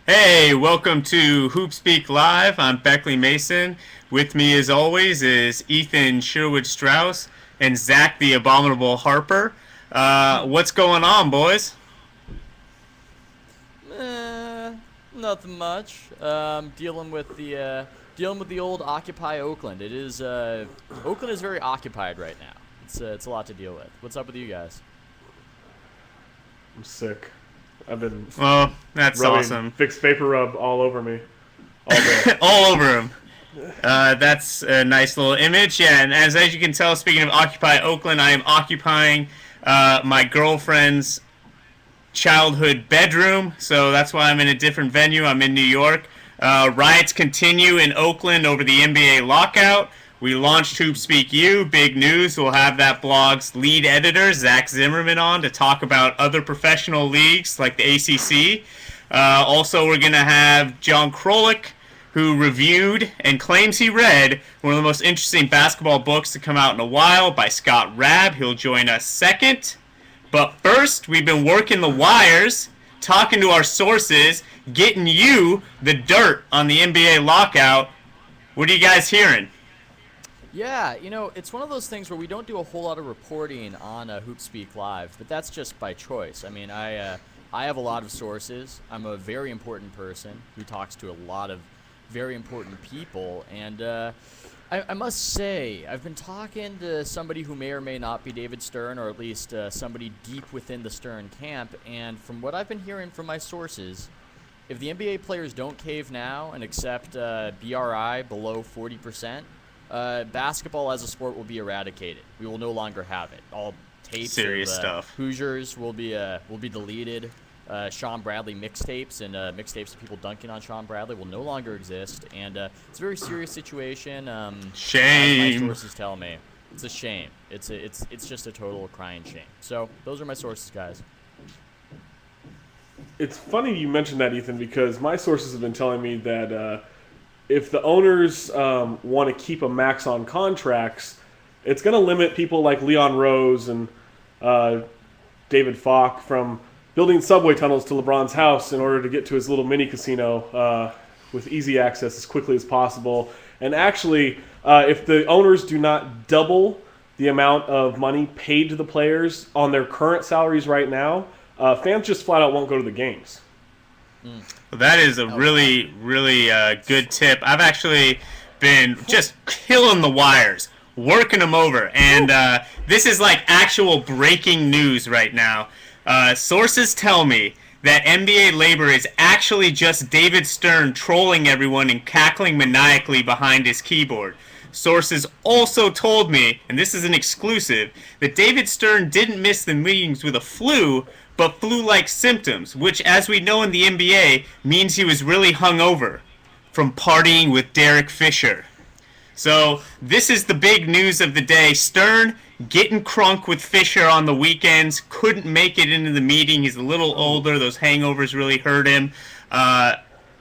Hey, welcome to HoopSpeak Live. I'm Beckley Mason. With me, as always, is Ethan Sherwood Strauss and Zach the Abominable Harper. What's going on, boys? Nothing much. Dealing with the old Occupy Oakland. Oakland is very occupied right now. It's a lot to deal with. What's up with you guys? I'm sick. I've been Well, that's rubbing awesome. Vicks Vapor Rub all over me all day. All over him. That's a nice little image. Yeah, and as you can tell, speaking of Occupy Oakland, I am occupying my girlfriend's childhood bedroom, so that's why I'm in a different venue. I'm in New York. Riots continue in Oakland over the NBA lockout. We launched HoopSpeak U, big news. We'll have that blog's lead editor, Zach Zimmerman, on to talk about other professional leagues like the ACC. Also, we're going to have John Krolik, who reviewed and claims he read one of the most interesting basketball books to come out in a while by Scott Rabb. He'll join us second. But first, we've been working the wires, talking to our sources, getting you the dirt on the NBA lockout. What are you guys hearing? Yeah, it's one of those things where we don't do a whole lot of reporting on HoopSpeak Live, but that's just by choice. I have a lot of sources. I'm a very important person who talks to a lot of very important people, and I must say, I've been talking to somebody who may or may not be David Stern, or at least somebody deep within the Stern camp, and from what I've been hearing from my sources, if the NBA players don't cave now and accept BRI below 40%, basketball as a sport will be eradicated. We will no longer have it. All tapes Serious of stuff. Hoosiers will be deleted. Sean Bradley mixtapes and mixtapes of people dunking on Sean Bradley will no longer exist, and it's a very serious situation. As my Shame. sources tell me, it's a shame. It's just a total crying shame. So those are my sources, guys. It's funny you mentioned that, Ethan, because my sources have been telling me that if the owners want to keep a max on contracts, it's going to limit people like Leon Rose and David Falk from building subway tunnels to LeBron's house in order to get to his little mini casino with easy access as quickly as possible. And actually, if the owners do not double the amount of money paid to the players on their current salaries right now, fans just flat out won't go to the games. Well, that is a really, really good tip. I've actually been just killing the wires, working them over, and this is like actual breaking news right now. Sources tell me that NBA labor is actually just David Stern trolling everyone and cackling maniacally behind his keyboard. Sources also told me, and this is an exclusive, that David Stern didn't miss the meetings with a flu, but flu-like symptoms, which, as we know in the NBA, means he was really hungover from partying with Derek Fisher. So this is the big news of the day. Stern getting crunk with Fisher on the weekends. Couldn't make it into the meeting. He's a little older. Those hangovers really hurt him.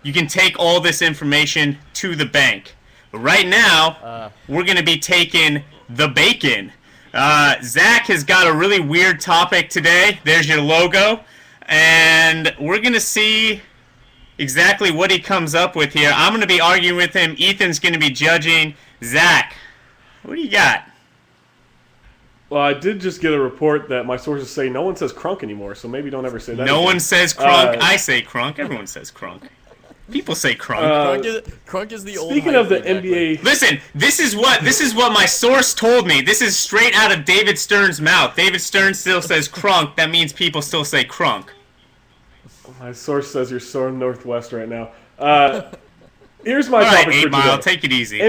You can take all this information to the bank. But right now, we're going to be taking the bacon. Zach has got a really weird topic today. There's your logo. And we're going to see exactly what he comes up with here. I'm going to be arguing with him. Ethan's going to be judging. Zach, what do you got? Well, I did just get a report that my sources say no one says crunk anymore, so maybe don't ever say that No again. one says crunk. I say crunk. Everyone says crunk. People say crunk. Crunk is the old. Speaking of the hyphen, Beckley. NBA, Listen, this is what my source told me. This is straight out of David Stern's mouth. David Stern still says crunk. That means people still say crunk. my source says you're so northwest right now. Here's my All right, topic 8 for Mile, today. take it easy.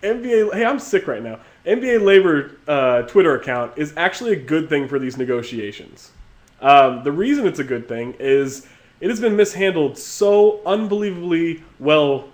NBA, hey, I'm sick right now. NBA Labor Twitter account is actually a good thing for these negotiations. The reason it's a good thing is it has been mishandled so unbelievably well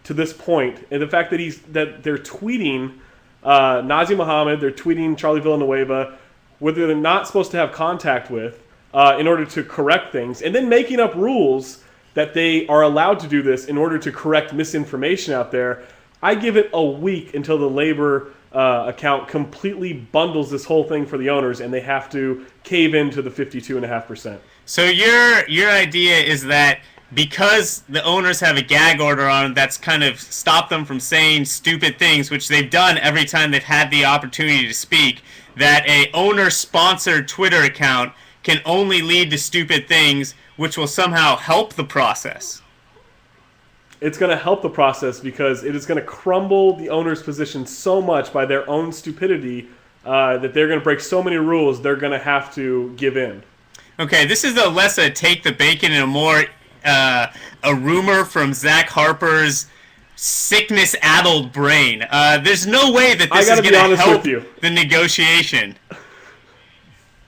to this point, and the fact that they're tweeting Nazim Mohammed, they're tweeting Charlie Villanueva, whether they're not supposed to have contact with, in order to correct things, and then making up rules that they are allowed to do this in order to correct misinformation out there. I give it a week until the labor account completely bundles this whole thing for the owners, and they have to cave into the 52.5%. So your idea is that because the owners have a gag order on them that's kind of stopped them from saying stupid things, which they've done every time they've had the opportunity to speak, that a owner-sponsored Twitter account can only lead to stupid things, which will somehow help the process. It's going to help the process because it is going to crumble the owner's position so much by their own stupidity that they're going to break so many rules, they're going to have to give in. Okay, this is a less a take the bacon and a more a rumor from Zach Harper's sickness-addled brain. There's no way that this is going to help the negotiation.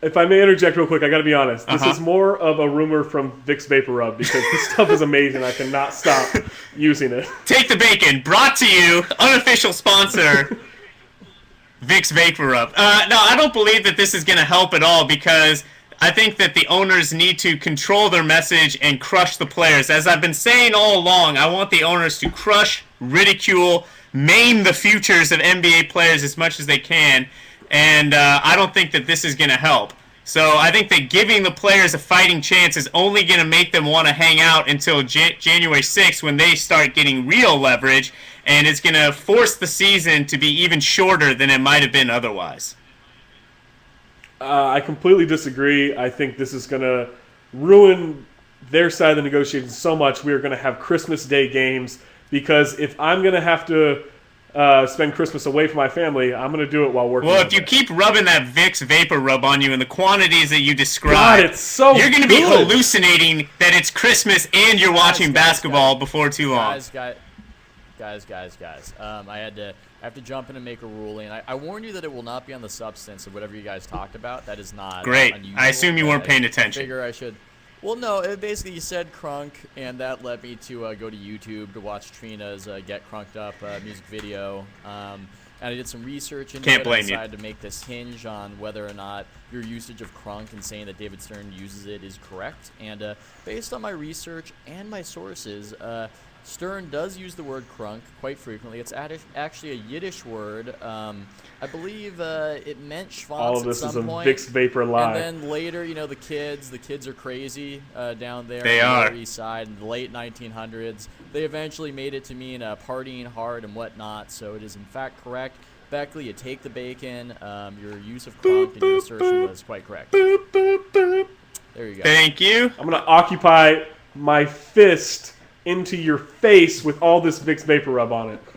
If I may interject real quick, I got to be honest. This is more of a rumor from Vicks Vapor Rub because this stuff is amazing. I cannot stop using it. Take the bacon, brought to you, unofficial sponsor, Vicks Vapor Rub. No, I don't believe that this is going to help at all because I think that the owners need to control their message and crush the players. As I've been saying all along, I want the owners to crush, ridicule, maim the futures of NBA players as much as they can. And I don't think that this is going to help. So I think that giving the players a fighting chance is only going to make them want to hang out until January 6th when they start getting real leverage. And it's going to force the season to be even shorter than it might have been otherwise. I completely disagree. I think this is going to ruin their side of the negotiations so much. We are going to have Christmas Day games because if I'm going to have to spend Christmas away from my family, I'm going to do it while working. Well, if you keep rubbing that Vicks Vapor Rub on you in the quantities that you described, God, it's so you're going to be hallucinating that it's Christmas and you're watching basketball before too long. Guys. I have to jump in and make a ruling. I warn you that it will not be on the substance of whatever you guys talked about. That is not great. Unusual, I assume you weren't paying attention. I figure I should. Well, no, basically you said crunk, and that led me to go to YouTube to watch Trina's Get Crunked Up music video. And I did some research into it and decided to make this hinge on whether or not your usage of crunk and saying that David Stern uses it is correct. And based on my research and my sources, Stern does use the word crunk quite frequently. It's actually a Yiddish word. I believe it meant schwanz all of this at some point. Vicks Vapor lie. And then later, the kids are crazy down there they on are. the Lower East Side in the late 1900s. They eventually made it to mean partying hard and whatnot, so it is in fact correct. Beckley, you take the bacon. Your use of crunk and your assertion was quite correct. There you go. Thank you. I'm going to occupy my fist into your face with all this Vicks Vapor Rub on it.